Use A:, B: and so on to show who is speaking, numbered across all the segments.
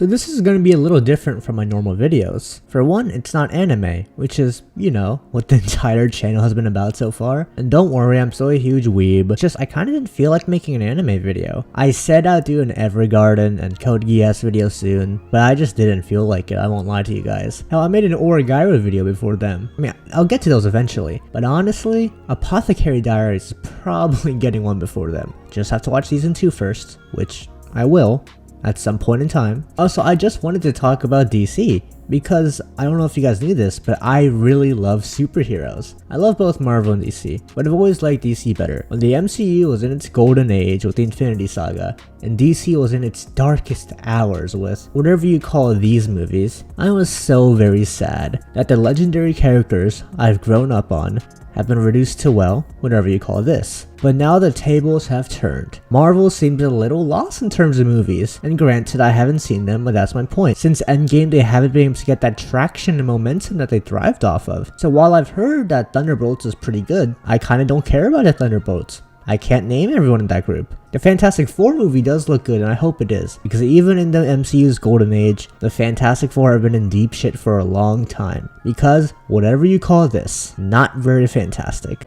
A: So this is going to be a little different from my normal videos. For one, it's not anime, which is, you know, what the entire channel has been about so far. And don't worry, I'm still a huge weeb, just I kind of didn't feel like making an anime video. I said I'd do an Evergarden and Code Geass video soon, but I just didn't feel like it, I won't lie to you guys. Hell, I made an Origairu video before them. I mean, I'll get to those eventually, but honestly, Apothecary Diaries is probably getting one before them. Just have to watch season 2 first, which I will at some point in time. Also, I just wanted to talk about DC, because I don't know if you guys knew this, but I really love superheroes. I love both Marvel and DC, but I've always liked DC better. When the MCU was in its golden age with the Infinity Saga, and DC was in its darkest hours with whatever you call these movies, I was so very sad that the legendary characters I've grown up on have been reduced to, well, whatever you call this. But now the tables have turned. Marvel seems a little lost in terms of movies, and granted I haven't seen them, but that's my point. Since Endgame they haven't been able to get that traction and momentum that they thrived off of. So while I've heard that Thunderbolts is pretty good, I kinda don't care about the Thunderbolts. I can't name everyone in that group. The Fantastic Four movie does look good, and I hope it is, because even in the MCU's golden age, the Fantastic Four have been in deep shit for a long time. Because, whatever you call this, not very fantastic.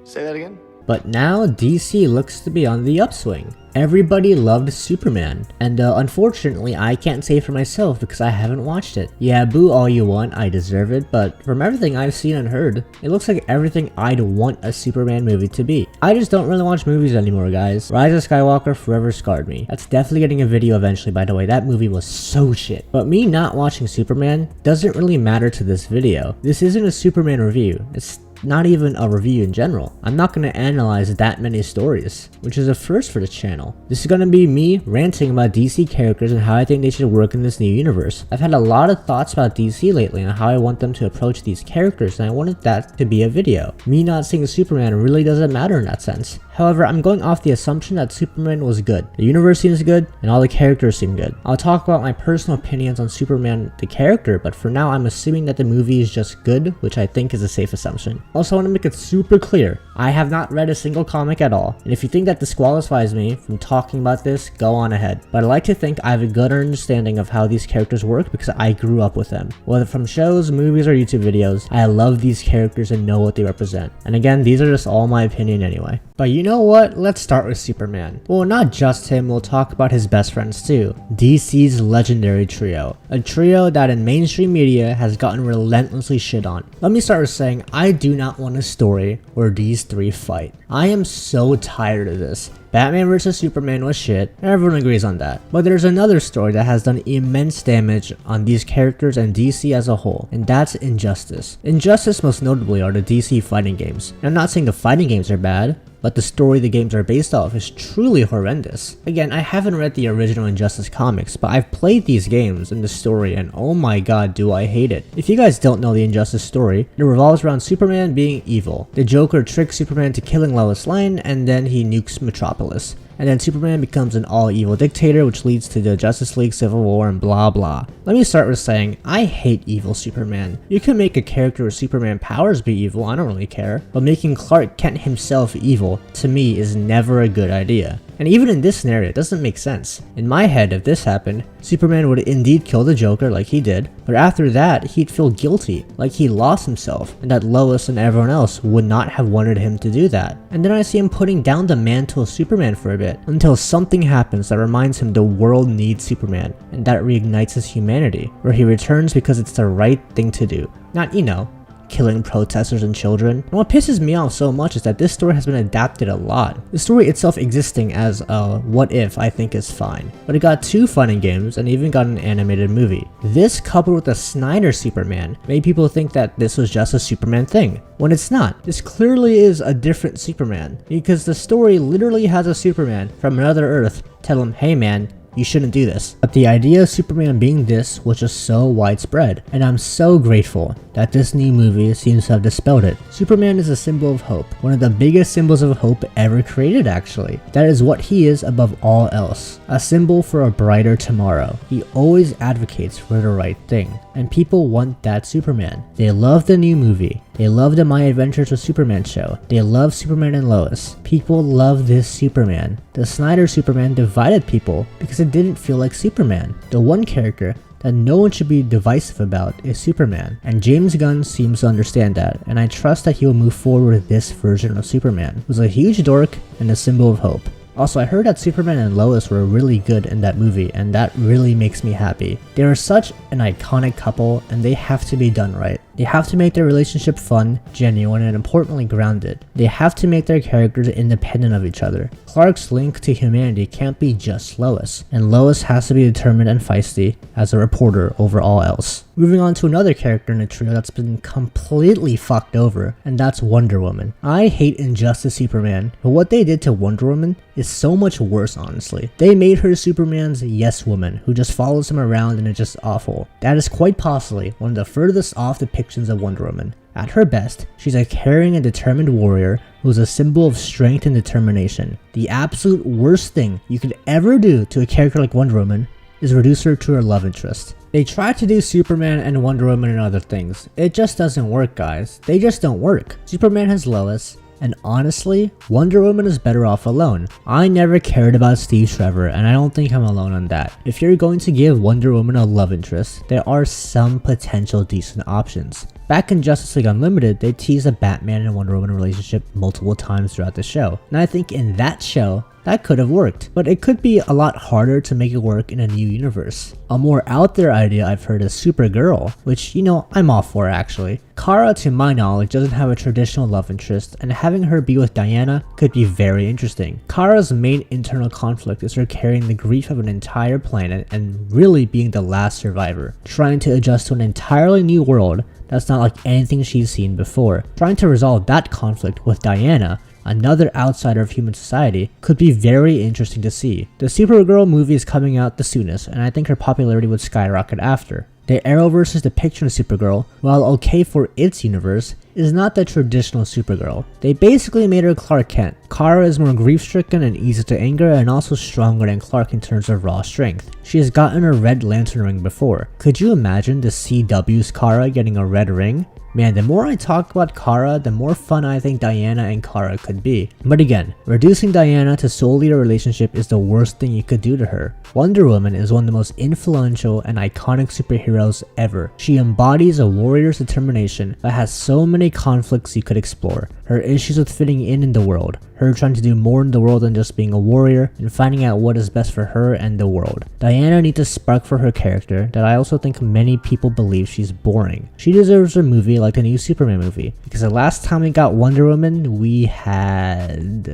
B: Say that again?
A: But now DC looks to be on the upswing. Everybody loved Superman, and unfortunately I can't say for myself because I haven't watched it. Yeah, boo all you want, I deserve it, but from everything I've seen and heard, it looks like everything I'd want a Superman movie to be. I just don't really watch movies anymore, guys. Rise of Skywalker forever scarred me. That's definitely getting a video eventually, by the way. That movie was so shit. But me not watching Superman doesn't really matter to this video. This isn't a Superman review. It's not even a review in general. I'm not going to analyze that many stories, which is a first for this channel. This is going to be me ranting about DC characters and how I think they should work in this new universe. I've had a lot of thoughts about DC lately and how I want them to approach these characters, and I wanted that to be a video. Me not seeing Superman really doesn't matter in that sense. However, I'm going off the assumption that Superman was good. The universe seems good, and all the characters seem good. I'll talk about my personal opinions on Superman the character, but for now I'm assuming that the movie is just good, which I think is a safe assumption. Also, I want to make it super clear, I have not read a single comic at all, and if you think that disqualifies me from talking about this, go on ahead. But I like to think I have a good understanding of how these characters work because I grew up with them. Whether from shows, movies, or YouTube videos, I love these characters and know what they represent. And again, these are just all my opinion anyway. But you know what? Let's start with Superman. Well, not just him, we'll talk about his best friends too. DC's legendary trio. A trio that in mainstream media has gotten relentlessly shit on. Let me start with saying I do not want a story where these three fight. I am so tired of this. Batman vs Superman was shit, everyone agrees on that. But there's another story that has done immense damage on these characters and DC as a whole, and that's Injustice. Injustice most notably are the DC fighting games. And I'm not saying the fighting games are bad, but the story the games are based off is truly horrendous. Again, I haven't read the original Injustice comics, but I've played these games and the story, and oh my god do I hate it. If you guys don't know the Injustice story, it revolves around Superman being evil. The Joker tricks Superman to killing Lois Lane, and then he nukes Metropolis. And then Superman becomes an all-evil dictator, which leads to the Justice League Civil War and blah blah. Let me start with saying, I hate evil Superman. You can make a character with Superman powers be evil, I don't really care, but making Clark Kent himself evil, to me, is never a good idea. And even in this scenario, it doesn't make sense. In my head, if this happened, Superman would indeed kill the Joker like he did, but after that, he'd feel guilty, like he lost himself, and that Lois and everyone else would not have wanted him to do that. And then I see him putting down the mantle of Superman for a bit, until something happens that reminds him the world needs Superman, and that reignites his humanity, where he returns because it's the right thing to do. Not, you know, killing protesters and children. And what pisses me off so much is that this story has been adapted a lot. The story itself existing as a what if I think is fine, but it got 2 fighting games and even got an animated movie. This coupled with the Snyder Superman made people think that this was just a Superman thing, when it's not. This clearly is a different Superman, because the story literally has a Superman from another Earth tell him, hey man, you shouldn't do this. But the idea of Superman being this was just so widespread, and I'm so grateful that this new movie seems to have dispelled it. Superman is a symbol of hope, one of the biggest symbols of hope ever created actually. That is what he is above all else, a symbol for a brighter tomorrow. He always advocates for the right thing, and people want that Superman. They love the new movie, They love the My Adventures with Superman show. They love Superman and Lois. People love this Superman. The Snyder Superman divided people because it didn't feel like Superman. The one character that no one should be divisive about is Superman, and James Gunn seems to understand that, and I trust that he will move forward with this version of Superman, who's a huge dork and a symbol of hope. Also, I heard that Superman and Lois were really good in that movie, and that really makes me happy. They are such an iconic couple, and they have to be done right. They have to make their relationship fun, genuine, and importantly grounded. They have to make their characters independent of each other. Clark's link to humanity can't be just Lois, and Lois has to be determined and feisty as a reporter over all else. Moving on to another character in the trio that's been completely fucked over, and that's Wonder Woman. I hate Injustice Superman, but what they did to Wonder Woman is so much worse, honestly. They made her Superman's yes woman, who just follows him around and is just awful. That is quite possibly one of the furthest off depictions of Wonder Woman. At her best, she's a caring and determined warrior who's a symbol of strength and determination. The absolute worst thing you could ever do to a character like Wonder Woman is reduce her to her love interest. They try to do Superman and Wonder Woman and other things. It just doesn't work, guys. They just don't work. Superman has Lois, and honestly, Wonder Woman is better off alone. I never cared about Steve Trevor, and I don't think I'm alone on that. If you're going to give Wonder Woman a love interest, there are some potential decent options. Back in Justice League Unlimited, they teased a Batman and Wonder Woman relationship multiple times throughout the show, and I think in that show, that could have worked, but it could be a lot harder to make it work in a new universe. A more out there idea I've heard is Supergirl, which, I'm all for actually. Kara, to my knowledge, doesn't have a traditional love interest, and having her be with Diana could be very interesting. Kara's main internal conflict is her carrying the grief of an entire planet and really being the last survivor, trying to adjust to an entirely new world that's not like anything she's seen before. Trying to resolve that conflict with Diana, another outsider of human society, could be very interesting to see. The Supergirl movie is coming out the soonest, and I think her popularity would skyrocket after. The Arrowverse's depiction of Supergirl, while okay for its universe, is not the traditional Supergirl. They basically made her Clark Kent. Kara is more grief-stricken and easy to anger, and also stronger than Clark in terms of raw strength. She has gotten a Red Lantern ring before. Could you imagine the CW's Kara getting a red ring? Man, the more I talk about Kara, the more fun I think Diana and Kara could be. But again, reducing Diana to solely a relationship is the worst thing you could do to her. Wonder Woman is one of the most influential and iconic superheroes ever. She embodies a warrior's determination that has so many conflicts you could explore. Her issues with fitting in the world, her trying to do more in the world than just being a warrior, and finding out what is best for her and the world. Diana needs a spark for her character that I also think many people believe she's boring. She deserves a movie like the new Superman movie, because the last time we got Wonder Woman, we had...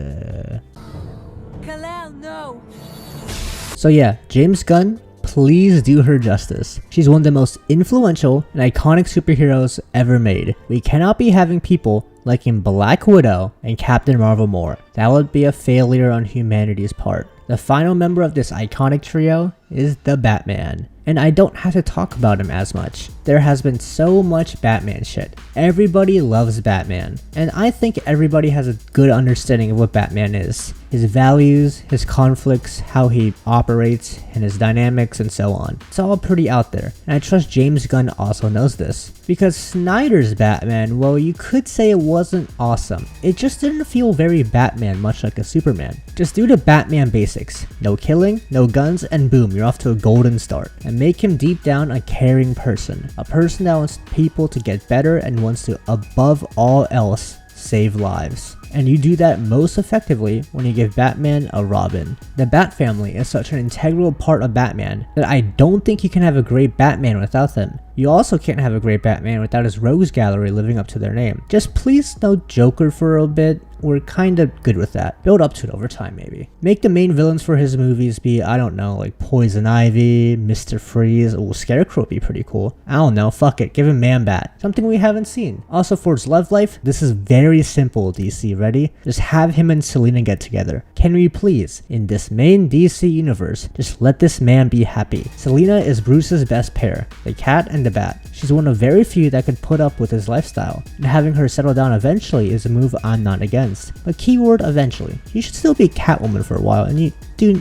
C: Kal-El, no!
A: So yeah, James Gunn, please do her justice. She's one of the most influential and iconic superheroes ever made. We cannot be having people like in Black Widow and Captain Marvel more. That would be a failure on humanity's part. The final member of this iconic trio is the Batman. And I don't have to talk about him as much. There has been so much Batman shit. Everybody loves Batman. And I think everybody has a good understanding of what Batman is. His values, his conflicts, how he operates, and his dynamics, and so on. It's all pretty out there. And I trust James Gunn also knows this. Because Snyder's Batman, well, you could say it wasn't awesome. It just didn't feel very Batman, much like a Superman. Just do the Batman basics. No killing, no guns, and boom, you're off to a golden start. And make him deep down a caring person. A person that wants people to get better and wants to, above all else, save lives. And you do that most effectively when you give Batman a Robin. The Bat family is such an integral part of Batman that I don't think you can have a great Batman without them. You also can't have a great Batman without his rogues gallery living up to their name. Just please no Joker for a bit. We're kinda good with that. Build up to it over time maybe. Make the main villains for his movies be, I don't know, like Poison Ivy, Mr. Freeze. Ooh, Scarecrow would be pretty cool. I don't know, fuck it, give him Man-Bat. Something we haven't seen. Also for his love life, this is very simple, DC, ready? Just have him and Selina get together. Can we please, in this main DC universe, just let this man be happy? Selina is Bruce's best pair, the cat and the bat. She's one of very few that could put up with his lifestyle, and having her settle down eventually is a move I'm not against. But keyword eventually. You should still be Catwoman for a while, and you do,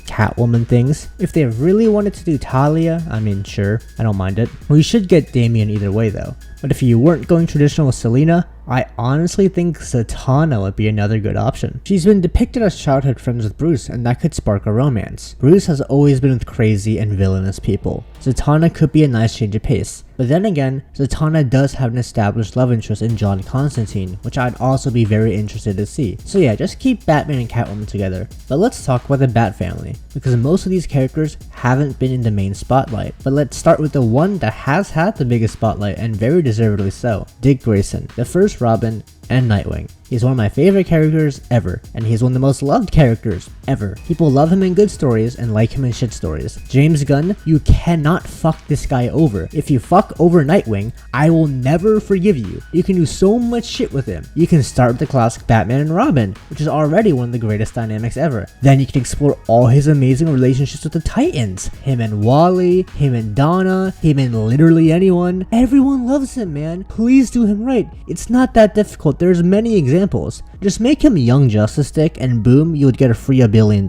A: Catwoman things. If they really wanted to do Talia, I mean, sure, I don't mind it. We should get Damian either way though. But if you weren't going traditional with Selena, I honestly think Zatanna would be another good option. She's been depicted as childhood friends with Bruce, and that could spark a romance. Bruce has always been with crazy and villainous people. Zatanna could be a nice change of pace. But then again, Zatanna does have an established love interest in John Constantine, which I'd also be very interested to see. So yeah, just keep Batman and Catwoman together. But let's talk about the Bat family, because most of these characters haven't been in the main spotlight. But let's start with the one that has had the biggest spotlight, and very deservedly so, Dick Grayson, the first Robin and Nightwing. He's one of my favorite characters ever, and he's one of the most loved characters ever. People love him in good stories and like him in shit stories. James Gunn, you cannot fuck this guy over. If you fuck over Nightwing, I will never forgive you. You can do so much shit with him. You can start with the classic Batman and Robin, which is already one of the greatest dynamics ever. Then you can explore all his amazing relationships with the Titans. Him and Wally, him and Donna, him and literally anyone. Everyone loves him, man. Please do him right. It's not that difficult. There's many examples. Just make him Young Justice Dick and boom, you would get a free $1 billion.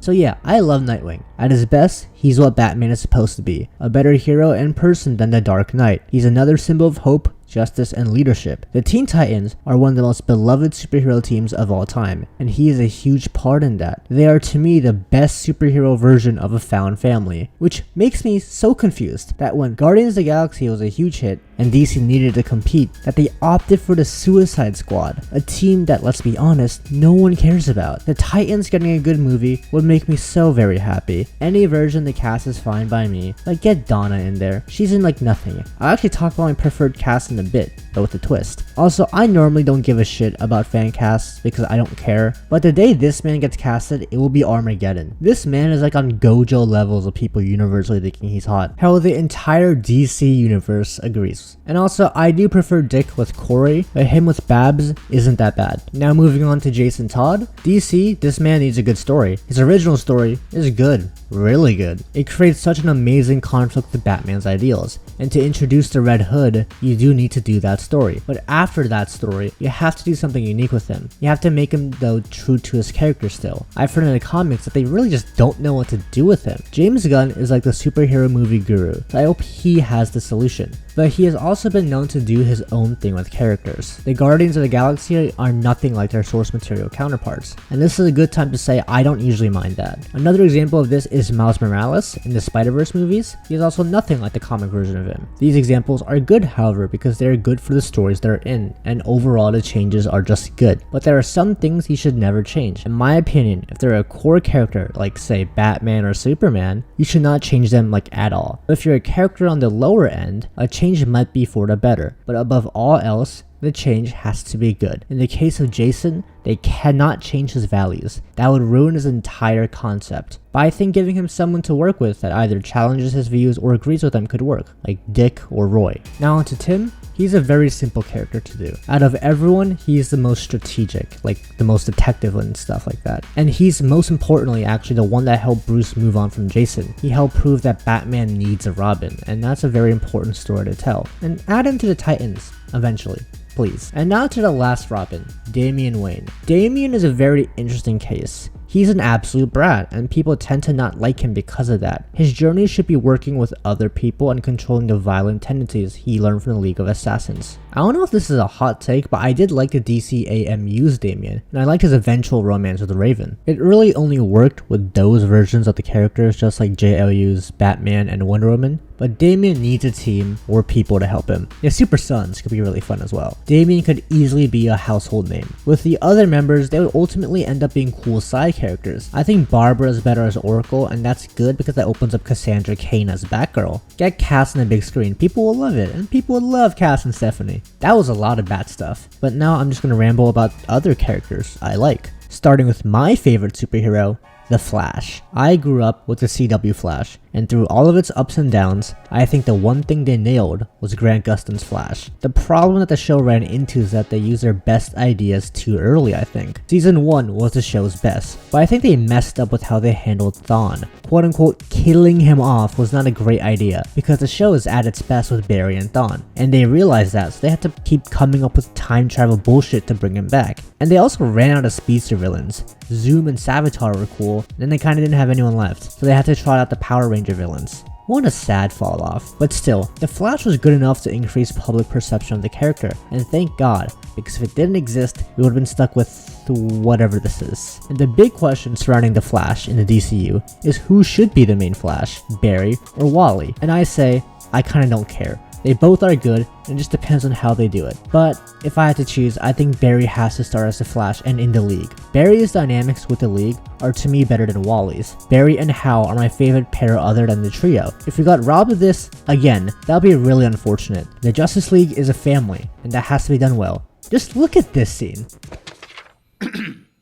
A: So yeah, I love Nightwing. At his best, he's what Batman is supposed to be. A better hero and person than the Dark Knight. He's another symbol of hope, justice, and leadership. The Teen Titans are one of the most beloved superhero teams of all time, and he is a huge part in that. They are to me the best superhero version of a found family, which makes me so confused that when Guardians of the Galaxy was a huge hit and DC needed to compete, that they opted for the Suicide Squad, a team that, let's be honest, no one cares about. The Titans getting a good movie would make me so very happy. Any version the cast is fine by me, like get Donna in there. She's in like nothing. I'll actually talk about my preferred cast in a bit, but with a twist. Also, I normally don't give a shit about fan casts because I don't care, but the day this man gets casted, it will be Armageddon. This man is like on Gojo levels of people universally thinking he's hot. Hell, the entire DC universe agrees. And also, I do prefer Dick with Corey, but him with Babs isn't that bad. Now moving on to Jason Todd. DC, this man needs a good story. His original story is good. Really good. It creates such an amazing conflict with Batman's ideals, and to introduce the Red Hood, you do need to do that story. But after that story, you have to do something unique with him. You have to make him, though, true to his character still. I've heard in the comics that they really just don't know what to do with him. James Gunn is like the superhero movie guru, so I hope he has the solution. But he has also been known to do his own thing with characters. The Guardians of the Galaxy are nothing like their source material counterparts, and this is a good time to say I don't usually mind that. Another example of this is Miles Morales in the Spider-Verse movies. He is also nothing like the comic version of him. These examples are good, however, because they are good for the stories they're in, and overall the changes are just good. But there are some things he should never change. In my opinion, if they're a core character, like say Batman or Superman, you should not change them like at all. But if you're a character on the lower end, a change might be for the better. But above all else, the change has to be good. In the case of Jason, they cannot change his values. That would ruin his entire concept. But I think giving him someone to work with that either challenges his views or agrees with them could work, like Dick or Roy. Now on to Tim. He's a very simple character to do. Out of everyone, he's the most strategic, like the most detective and stuff like that. And he's most importantly actually the one that helped Bruce move on from Jason. He helped prove that Batman needs a Robin, and that's a very important story to tell. And add him to the Titans, eventually. Please. And now to the last Robin, Damian Wayne. Damian is a very interesting case. He's an absolute brat, and people tend to not like him because of that. His journey should be working with other people and controlling the violent tendencies he learned from the League of Assassins. I don't know if this is a hot take, but I did like the DCAMU's Damian, and I liked his eventual romance with Raven. It really only worked with those versions of the characters, just like JLU's Batman and Wonder Woman. But Damian needs a team or people to help him. The Super Sons could be really fun as well. Damian could easily be a household name. With the other members, they would ultimately end up being cool side characters. I think Barbara is better as Oracle, and that's good because that opens up Cassandra Cain as Batgirl. Get Cass on the big screen, people will love it, and people would love Cass and Stephanie. That was a lot of Bat stuff. But now I'm just gonna ramble about other characters I like. Starting with my favorite superhero, The Flash. I grew up with the CW Flash, and through all of its ups and downs, I think the one thing they nailed was Grant Gustin's Flash. The problem that the show ran into is that they used their best ideas too early, I think. Season 1 was the show's best, but I think they messed up with how they handled Thawne. Quote unquote, killing him off was not a great idea, because the show is at its best with Barry and Thawne, and they realized that, so they had to keep coming up with time travel bullshit to bring him back. And they also ran out of speedster villains. Zoom and Savitar were cool, and then they kinda didn't have anyone left, so they had to trot out the Power Ranger villains. What a sad fall off. But still, The Flash was good enough to increase public perception of the character, and thank God, because if it didn't exist, we would have been stuck with whatever this is. And the big question surrounding the Flash in the DCU is who should be the main Flash, Barry or Wally? And I say, I kinda don't care. They both are good, and it just depends on how they do it. But if I had to choose, I think Barry has to start as the Flash and in the league. Barry's dynamics with the league are to me better than Wally's. Barry and Hal are my favorite pair other than the trio. If we got robbed of this, again, that would be really unfortunate. The Justice League is a family, and that has to be done well. Just look at this scene.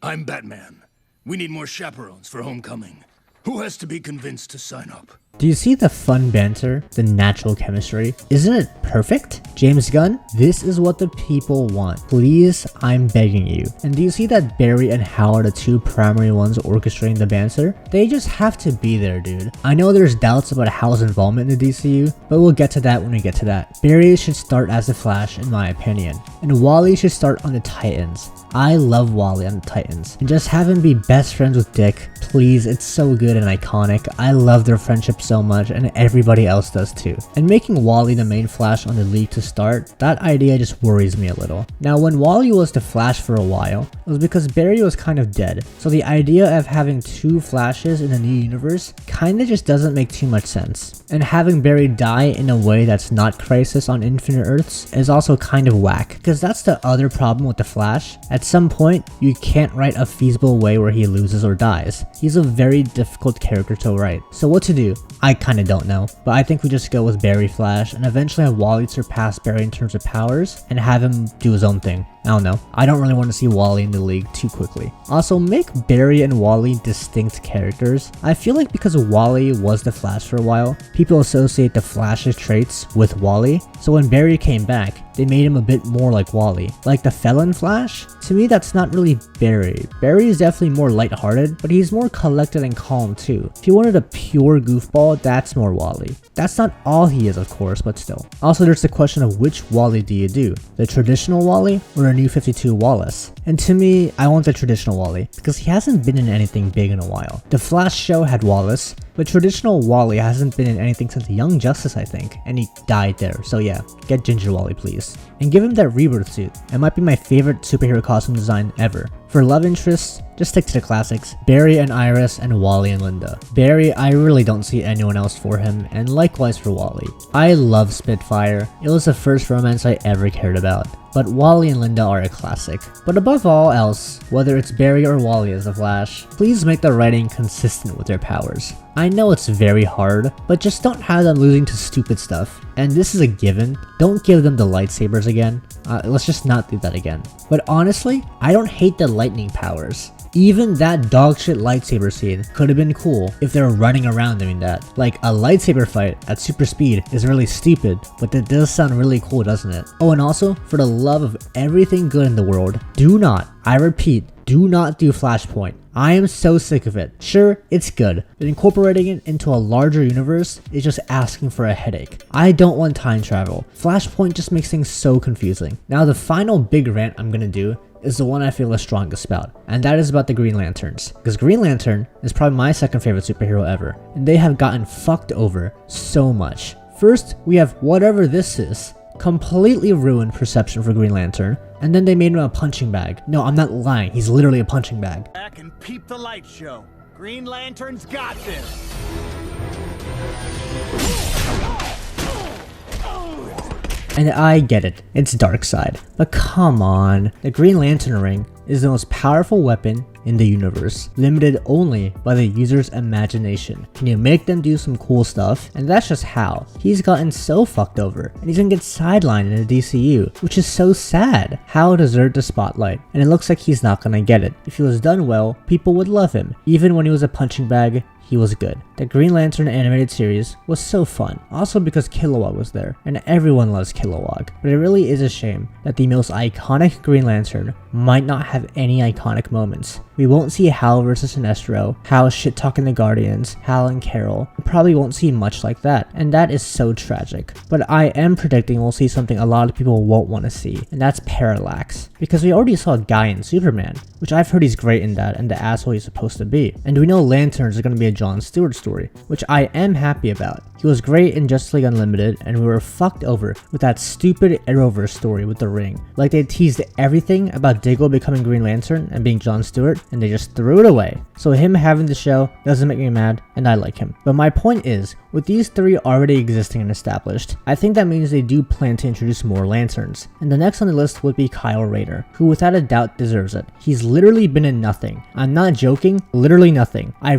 D: I'm Batman. We need more chaperones for homecoming. Who has to be convinced to sign up?
A: Do you see the fun banter, the natural chemistry? Isn't it perfect? James Gunn, this is what the people want. Please, I'm begging you. And do you see that Barry and Hal are the two primary ones orchestrating the banter? They just have to be there, dude. I know there's doubts about Hal's involvement in the DCU, but we'll get to that when we get to that. Barry should start as the Flash, in my opinion. And Wally should start on the Titans. I love Wally on the Titans. And just have him be best friends with Dick. Please, it's so good and iconic. I love their friendship so much, and everybody else does too. And making Wally the main Flash on the league to start, that idea just worries me a little. Now, when Wally was the Flash for a while, it was because Barry was kind of dead. So the idea of having two Flashes in a new universe kinda just doesn't make too much sense. And having Barry die in a way that's not Crisis on Infinite Earths is also kind of whack, because that's the other problem with the Flash. At some point, you can't write a feasible way where he loses or dies. He's a very difficult character to write. So what to do? I kinda don't know, but I think we just go with Barry Flash and eventually have Wally surpass Barry in terms of powers and have him do his own thing. I don't know. I don't really want to see Wally in the league too quickly. Also, make Barry and Wally distinct characters. I feel like because Wally was the Flash for a while, people associate the Flash's traits with Wally. So when Barry came back, they made him a bit more like Wally. Like the Felon Flash? To me, that's not really Barry. Barry is definitely more lighthearted, but he's more collected and calm too. If you wanted a pure goofball, that's more Wally. That's not all he is, of course, but still. Also, there's the question of which Wally do you do? The traditional Wally or a New 52 Wallace? And to me, I want the traditional Wally, because he hasn't been in anything big in a while. The Flash show had Wallace, but traditional Wally hasn't been in anything since Young Justice, I think, and he died there. So yeah, get Ginger Wally, please. And give him that rebirth suit. It might be my favorite superhero costume design ever. For love interests, just stick to the classics. Barry and Iris and Wally and Linda. Barry, I really don't see anyone else for him, and likewise for Wally. I love Spitfire. It was the first romance I ever cared about. But Wally and Linda are a classic. But above all else, whether it's Barry or Wally as the Flash, please make the writing consistent with their powers. I know it's very hard, but just don't have them losing to stupid stuff. And this is a given. Don't give them the lightsabers again. Let's just not do that again. But honestly, I don't hate the lightning powers. Even that dogshit lightsaber scene could have been cool if they were running around doing that. Like, a lightsaber fight at super speed is really stupid, but that does sound really cool, doesn't it? Oh, and also, for the love of everything good in the world, do not, I repeat, do not do Flashpoint. I am so sick of it. Sure, it's good, but incorporating it into a larger universe is just asking for a headache. I don't want time travel. Flashpoint just makes things so confusing. Now, the final big rant I'm gonna do is the one I feel the strongest about, and that is about the Green Lanterns. Because Green Lantern is probably my second favorite superhero ever, and they have gotten fucked over so much. First, we have whatever this is. Completely ruined perception for Green Lantern, and then they made him a punching bag. No, I'm not lying, he's literally a punching bag.
E: Back and peep the light show. Green Lantern's got this.
A: And I get it, it's Darkseid, but come on. The Green Lantern ring is the most powerful weapon in the universe, limited only by the user's imagination. Can you make them do some cool stuff? And that's just how. He's gotten so fucked over, and he's gonna get sidelined in the DCU, which is so sad. Hal deserved the spotlight, and it looks like he's not gonna get it. If he was done well, people would love him. Even when he was a punching bag, he was good. The Green Lantern animated series was so fun, also because Kilowog was there, and everyone loves Kilowog. But it really is a shame that the most iconic Green Lantern might not have any iconic moments. We won't see Hal versus Sinestro, Hal shit-talking the Guardians, Hal and Carol. We probably won't see much like that, and that is so tragic. But I am predicting we'll see something a lot of people won't want to see, and that's Parallax. Because we already saw Guy in Superman, which I've heard he's great in that and the asshole he's supposed to be. And we know Lanterns are going to be a Jon Stewart story, which I am happy about. He was great in Justice League Unlimited, and we were fucked over with that stupid Arrowverse story with the ring. Like, they teased everything about Diggle becoming Green Lantern and being Jon Stewart, and they just threw it away. So him having the show doesn't make me mad, and I like him. But my point is, with these three already existing and established, I think that means they do plan to introduce more Lanterns. And the next on the list would be Kyle Rayner, who without a doubt deserves it. He's literally been in nothing. I'm not joking, literally nothing. I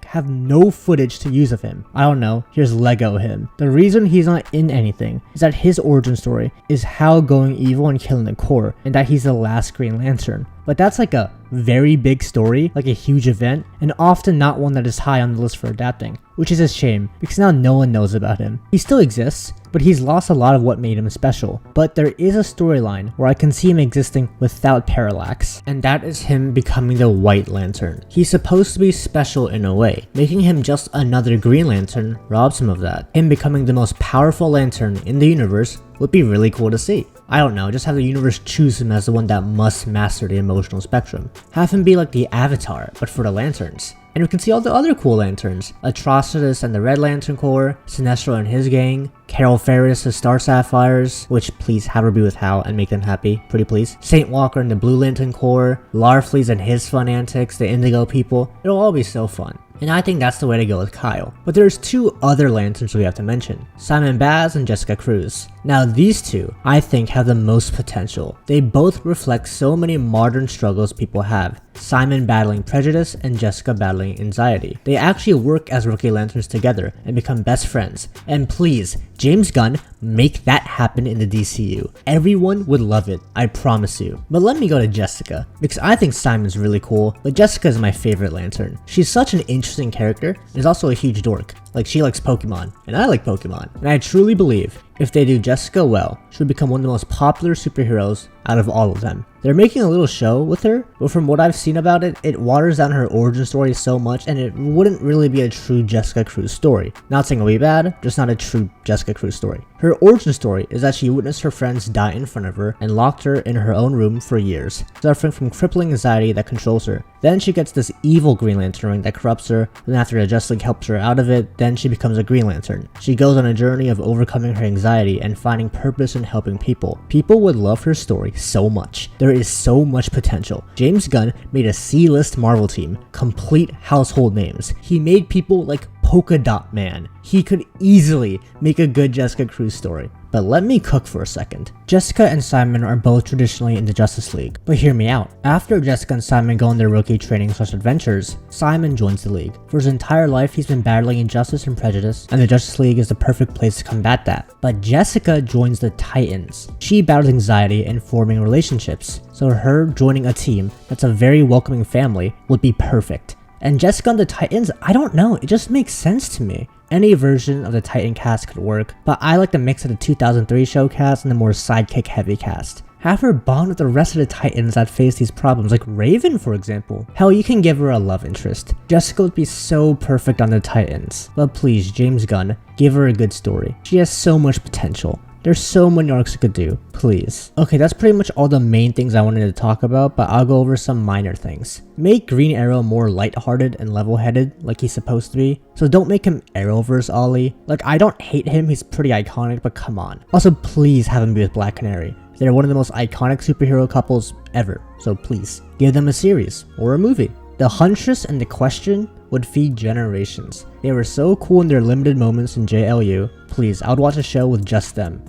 A: have no footage to use of him. I don't know, here's Lego him. The reason he's not in anything is that his origin story is Hal going evil and killing the Corps, and that he's the last Green Lantern. But that's like a very big story, like a huge event, and often not one that is high on the list for adapting, which is a shame because now no one knows about him. He still exists, but he's lost a lot of what made him special. But there is a storyline where I can see him existing without Parallax, and that is him becoming the White Lantern. He's supposed to be special in a way. Making him just another Green Lantern robs him of that. Him becoming the most powerful lantern in the universe would be really cool to see. I don't know, just have the universe choose him as the one that must master the emotional spectrum. Have him be like the Avatar, but for the Lanterns. And we can see all the other cool Lanterns. Atrocitus and the Red Lantern Corps, Sinestro and his gang, Carol Ferris, the Star Sapphires, which please have her be with Hal and make them happy, pretty please. Saint Walker and the Blue Lantern Corps, Larfleeze and his fun antics, the Indigo people, it'll all be so fun. And I think that's the way to go with Kyle. But there's two other Lanterns we have to mention, Simon Baz and Jessica Cruz. Now these two, I think, have the most potential. They both reflect so many modern struggles people have. Simon battling prejudice and Jessica battling anxiety. They actually work as Rookie Lanterns together and become best friends. And please, James Gunn, make that happen in the DCU. Everyone would love it, I promise you. But let me go to Jessica, because I think Simon's really cool, but Jessica is my favorite Lantern. She's such an interesting character, and is also a huge dork. Like, she likes Pokemon, and I like Pokemon. And I truly believe, if they do Jessica well, she'll become one of the most popular superheroes out of all of them. They're making a little show with her, but from what I've seen about it, it waters down her origin story so much, and it wouldn't really be a true Jessica Cruz story. Not saying it'll be bad, just not a true Jessica Cruz story. Her origin story is that she witnessed her friends die in front of her and locked her in her own room for years, suffering from crippling anxiety that controls her. Then she gets this evil Green Lantern ring that corrupts her, then after the Justice League helps her out of it, then she becomes a Green Lantern. She goes on a journey of overcoming her anxiety and finding purpose in helping people. People would love her story so much. There is so much potential. James Gunn made a C-list Marvel team, complete household names. He made people like Polka Dot Man. He could easily make a good Jessica Cruz story. But let me cook for a second. Jessica and Simon are both traditionally in the Justice League, but hear me out. After Jessica and Simon go on their rookie training/adventures, Simon joins the League. For his entire life, he's been battling injustice and prejudice, and the Justice League is the perfect place to combat that. But Jessica joins the Titans. She battles anxiety and forming relationships, so her joining a team that's a very welcoming family would be perfect. And Jessica and the Titans, I don't know, it just makes sense to me. Any version of the Titan cast could work, but I like the mix of the 2003 show cast and the more sidekick heavy cast. Have her bond with the rest of the Titans that face these problems, like Raven for example. Hell, you can give her a love interest. Jessica would be so perfect on the Titans. But please, James Gunn, give her a good story. She has so much potential. There's so many arcs you could do, please. Okay, that's pretty much all the main things I wanted to talk about, but I'll go over some minor things. Make Green Arrow more lighthearted and level-headed, like he's supposed to be. So don't make him Arrowverse Ollie. Like, I don't hate him, he's pretty iconic, but come on. Also, please have him be with Black Canary. They're one of the most iconic superhero couples ever, so please, give them a series, or a movie. The Huntress and the Question would feed generations. They were so cool in their limited moments in JLU. Please, I would watch a show with just them.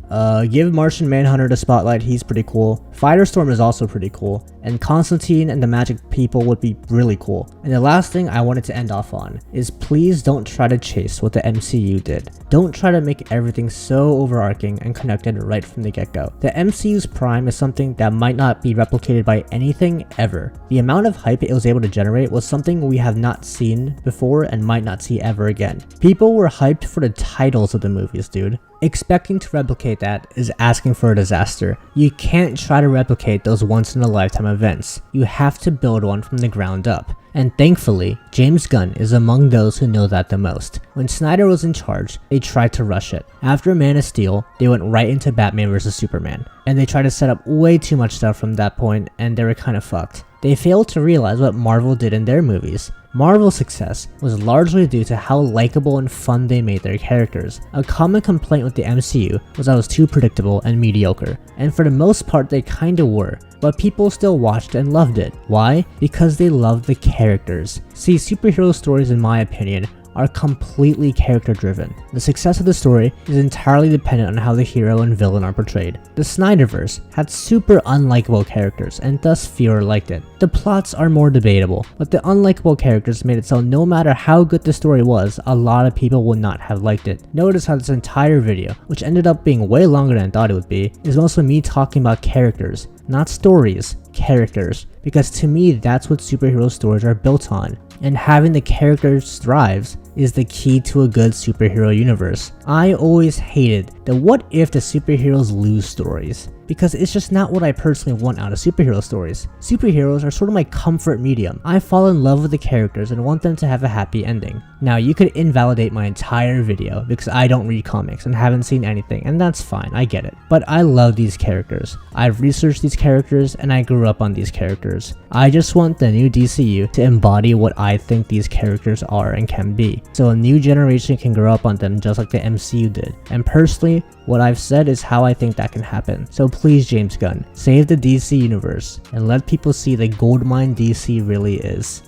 A: Give Martian Manhunter the spotlight, he's pretty cool. Firestorm is also pretty cool. And Constantine and the Magic People would be really cool. And the last thing I wanted to end off on is please don't try to chase what the MCU did. Don't try to make everything so overarching and connected right from the get-go. The MCU's prime is something that might not be replicated by anything ever. The amount of hype it was able to generate was something we have not seen before and might not see ever again. People were hyped for the titles of the movies, dude. Expecting to replicate that is asking for a disaster. You can't try to replicate those once-in-a-lifetime events. You have to build one from the ground up. And thankfully, James Gunn is among those who know that the most. When Snyder was in charge, they tried to rush it. After Man of Steel, they went right into Batman vs Superman, and they tried to set up way too much stuff from that point, and they were kind of fucked. They failed to realize what Marvel did in their movies. Marvel's success was largely due to how likable and fun they made their characters. A common complaint with the MCU was that it was too predictable and mediocre, and for the most part they kinda were, but people still watched and loved it. Why? Because they loved the characters. See, superhero stories, in my opinion, are completely character driven. The success of the story is entirely dependent on how the hero and villain are portrayed. The Snyderverse had super unlikable characters and thus fewer liked it. The plots are more debatable, but the unlikable characters made it so no matter how good the story was, a lot of people would not have liked it. Notice how this entire video, which ended up being way longer than I thought it would be, is mostly me talking about characters, not stories, characters, because to me that's what superhero stories are built on, and having the characters thrives is the key to a good superhero universe. I always hated the what if the superheroes lose stories, because it's just not what I personally want out of superhero stories. Superheroes are sort of my comfort medium. I fall in love with the characters and want them to have a happy ending. Now you could invalidate my entire video because I don't read comics and haven't seen anything, and that's fine, I get it. But I love these characters. I've researched these characters and I grew up on these characters. I just want the new DCU to embody what I think these characters are and can be, so a new generation can grow up on them just like the MCU did. And personally, what I've said is how I think that can happen. So please, James Gunn, save the DC universe and let people see the goldmine DC really is.